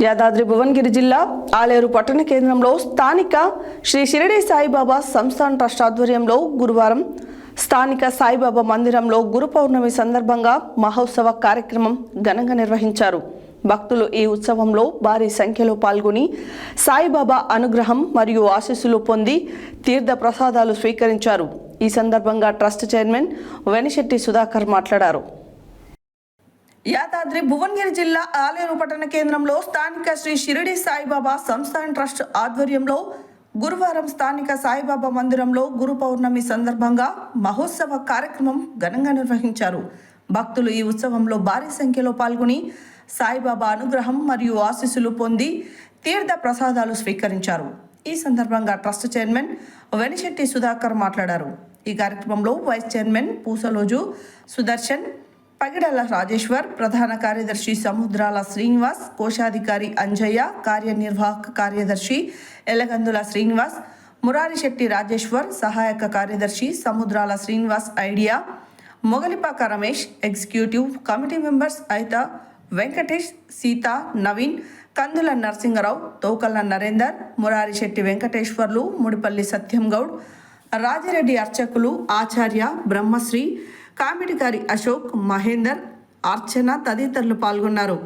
యాదాద్రి భువనగిరి జిల్లా ఆలేరు పట్టణ కేంద్రంలో స్థానిక శ్రీ షిరిడి సాయిబాబా సంస్థాన్ ట్రస్ట్ ఆధ్వర్యంలో గురువారం స్థానిక సాయిబాబా మందిరంలో గురు పౌర్ణమి సందర్భంగా మహోత్సవ కార్యక్రమం ఘనంగా నిర్వహించారు. భక్తులు ఈ ఉత్సవంలో భారీ సంఖ్యలో పాల్గొని సాయిబాబా అనుగ్రహం మరియు ఆశీస్సులు పొంది తీర్థ ప్రసాదాలు స్వీకరించారు. ఈ సందర్భంగా ట్రస్ట్ చైర్మన్ వెనిశెట్టి సుధాకర్ మాట్లాడారు. యాదాద్రి భువనగిరి జిల్లా ఆలేరు పట్టణ కేంద్రంలో స్థానిక శ్రీ షిరిడి సాయిబాబా సంస్థాన్ ట్రస్ట్ ఆధ్వర్యంలో గురువారం స్థానిక సాయిబాబా మందిరంలో గురు పౌర్ణమి సందర్భంగా మహోత్సవ కార్యక్రమం ఘనంగా నిర్వహించారు. భక్తులు ఈ ఉత్సవంలో భారీ సంఖ్యలో పాల్గొని సాయిబాబా అనుగ్రహం మరియు ఆశీస్సులు పొంది తీర్థ ప్రసాదాలు స్వీకరించారు. ఈ సందర్భంగా ట్రస్ట్ చైర్మన్ వెనిశెట్టి సుధాకర్ మాట్లాడారు. ఈ కార్యక్రమంలో వైస్ చైర్మన్ పూసలోజు సుదర్శన్, పగిడల రాజేశ్వర్, ప్రధాన కార్యదర్శి సముద్రాల శ్రీనివాస్, కోశాధికారి అంజయ్య, కార్యనిర్వాహక కార్యదర్శి ఎలగందుల శ్రీనివాస్, మురారిశెట్టి రాజేశ్వర్, సహాయక కార్యదర్శి సముద్రాల శ్రీనివాస్ ఐడియా, Mogalipaka Ramesh, executive committee members Ayitha Venkatesh, Sita, Naveen, కందుల నరసింగరావు, తోకల్ల నరేందర్, మురారిశెట్టి వెంకటేశ్వర్లు, ముడిపల్లి సత్యం గౌడ్, రాజిరెడ్డి అర్చకులు ఆచార్య, బ్రహ్మశ్రీ, కామిడిగారి అశోక్, మహేందర్, అర్చన తదితరులు పాల్గొన్నారు.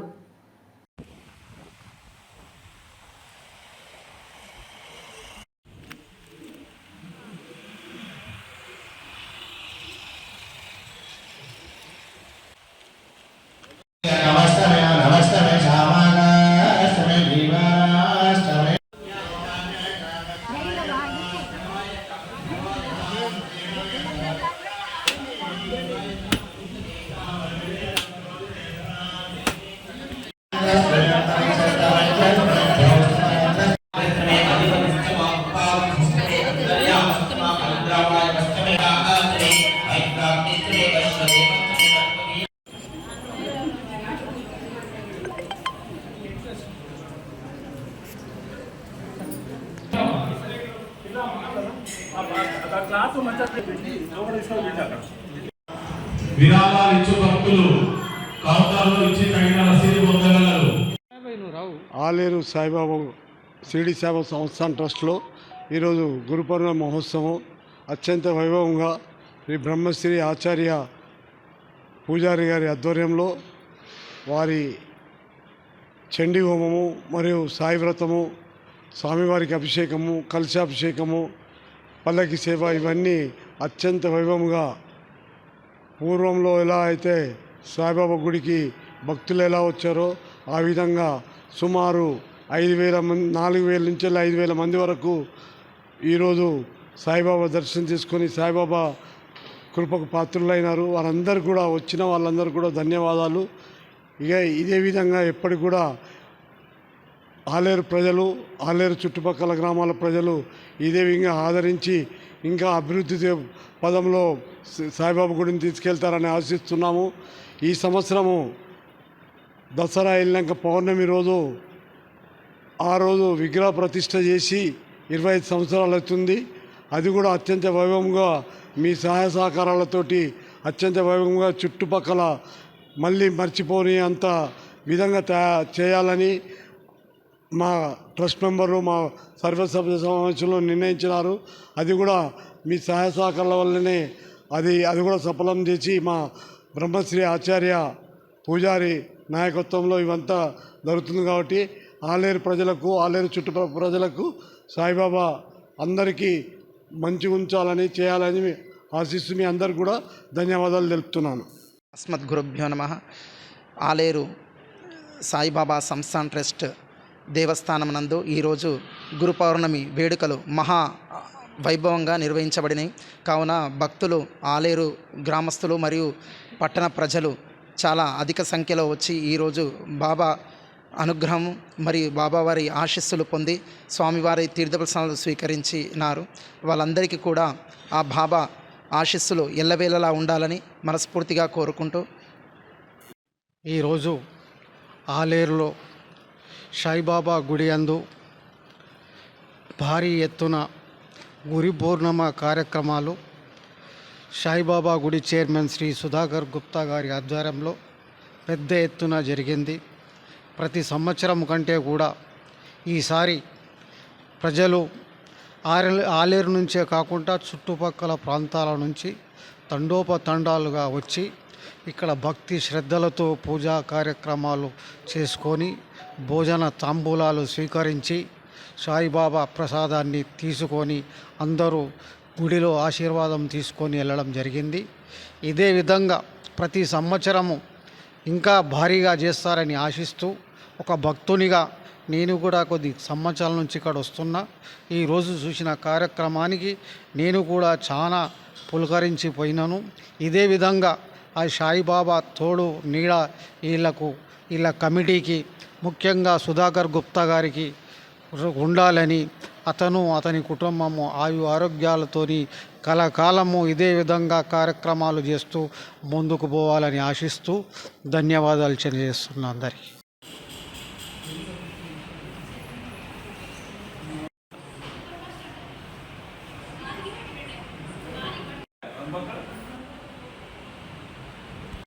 విరాళాలు ఇచ్చు భక్తులు కౌంటర్లో ఇచ్చి తగిన రసీదు పొందగలరు. ఆలేరు సాయిబాబా షిరిడి సాయిబాబా సంస్థాన్ ట్రస్ట్లో ఈరోజు గురు పౌర్ణమి మహోత్సవం అత్యంత వైభవంగా శ్రీ బ్రహ్మశ్రీ ఆచార్య పూజారి గారి ఆధ్వర్యంలో వారి చండీ హోమము మరియు సాయి వ్రతము, స్వామివారికి అభిషేకము, కలశాభిషేకము, పల్లకి సేవ ఇవన్నీ అత్యంత వైభవంగా పూర్వంలో ఎలా అయితే సాయిబాబా గుడికి భక్తులు ఎలా వచ్చారో ఆ విధంగా సుమారు 5,000 మంది, 4,000 నుంచి 5,000 మంది వరకు ఈరోజు సాయిబాబా దర్శనం చేసుకొని సాయిబాబా కృపకు పాత్రులైనారు. వారందరూ కూడా వచ్చిన వాళ్ళందరూ కూడా ధన్యవాదాలు. ఇక ఇదే విధంగా ఎప్పటికి కూడా ఆలేరు ప్రజలు, ఆలేరు చుట్టుపక్కల గ్రామాల ప్రజలు ఇదే విధంగా ఆదరించి ఇంకా అభివృద్ధి పదంలో సాయిబాబా గుడిని తీసుకెళ్తారని ఆశిస్తున్నాము. ఈ సంవత్సరము దసరా వెళ్ళినాక పౌర్ణమి రోజు ఆ రోజు విగ్రహ ప్రతిష్ఠ చేసి 25 సంవత్సరాలు అవుతుంది. అది కూడా అత్యంత వైభవంగా మీ సహాయ సహకారాలతోటి అత్యంత వైభవంగా చుట్టుపక్కల మళ్ళీ మర్చిపోని అంత విధంగా చేయాలని మా ట్రస్ట్ మెంబరు, మా సర్వసభ్య సమావేశంలో నిర్ణయించినారు. అది కూడా మీ సహాయ సహకారాల వల్లనే అది కూడా సఫలం చేసి మా బ్రహ్మశ్రీ ఆచార్య పూజారి నాయకత్వంలో ఇవంతా జరుగుతుంది. కాబట్టి ఆలేరు ప్రజలకు, ఆలేరు చుట్టుపక్కల ప్రజలకు సాయిబాబా అందరికీ మంచి ఉంచాలని చేయాలని ఆశిస్తూ మీ అందరికి కూడా ధన్యవాదాలు తెలుపుతున్నాను. అస్మద్గురుభ్యో నమః. ఆలేరు సాయిబాబా సంస్థాన్ ట్రస్ట్ దేవస్థానం నందు ఈరోజు గురు పౌర్ణమి వేడుకలు మహా వైభవంగా నిర్వహించబడినాయి. కావున భక్తులు, ఆలేరు గ్రామస్తులు మరియు పట్టణ ప్రజలు చాలా అధిక సంఖ్యలో వచ్చి ఈరోజు బాబా అనుగ్రహం మరియు బాబావారి ఆశీస్సులు పొంది స్వామివారి తీర్థప్రసాదాలు స్వీకరించినారు. వాళ్ళందరికీ కూడా ఆ బాబా ఆశీస్సులు ఎల్లవేళలా ఉండాలని మనస్ఫూర్తిగా కోరుకుంటూ ఈరోజు ఆలేరులో సాయిబాబా గుడి యందు భారీ ఎత్తున గురి పౌర్ణమ కార్యక్రమాలు సాయిబాబా గుడి చైర్మన్ శ్రీ సుధాకర్ గుప్తా గారి ఆధ్వర్యంలో పెద్ద ఎత్తున జరిగింది. ప్రతి సంవత్సరం కంటే కూడా ఈసారి ప్రజలు ఆలేరు నుంచే కాకుండా చుట్టుపక్కల ప్రాంతాల నుంచి తండోపతండాలుగా వచ్చి ఇక్కడ భక్తి శ్రద్ధలతో పూజా కార్యక్రమాలు చేసుకొని భోజన తాంబూలాలు స్వీకరించి సాయిబాబా ప్రసాదాన్ని తీసుకొని అందరూ గుడిలో ఆశీర్వాదం తీసుకొని వెళ్ళడం జరిగింది. ఇదే విధంగా ప్రతి సంవత్సరము ఇంకా భారీగా చేస్తారని ఆశిస్తూ ఒక భక్తునిగా నేను కూడా కొద్ది సంవత్సరాల నుంచి ఇక్కడ వస్తున్నా. ఈరోజు చూసిన కార్యక్రమానికి నేను కూడా చాలా పులకరించిపోయినాను. ఇదే విధంగా ఆ సాయిబాబా తోడు నీడ వీళ్ళ కమిటీకి ముఖ్యంగా సుధాకర్ గుప్తా గారికి ఉండాలని, అతని కుటుంబము ఆరోగ్యాలతోని కలకాలము ఇదే విధంగా కార్యక్రమాలు చేస్తూ ముందుకు పోవాలని ఆశిస్తూ ధన్యవాదాలు తెలియజేస్తున్నా అందరికీ.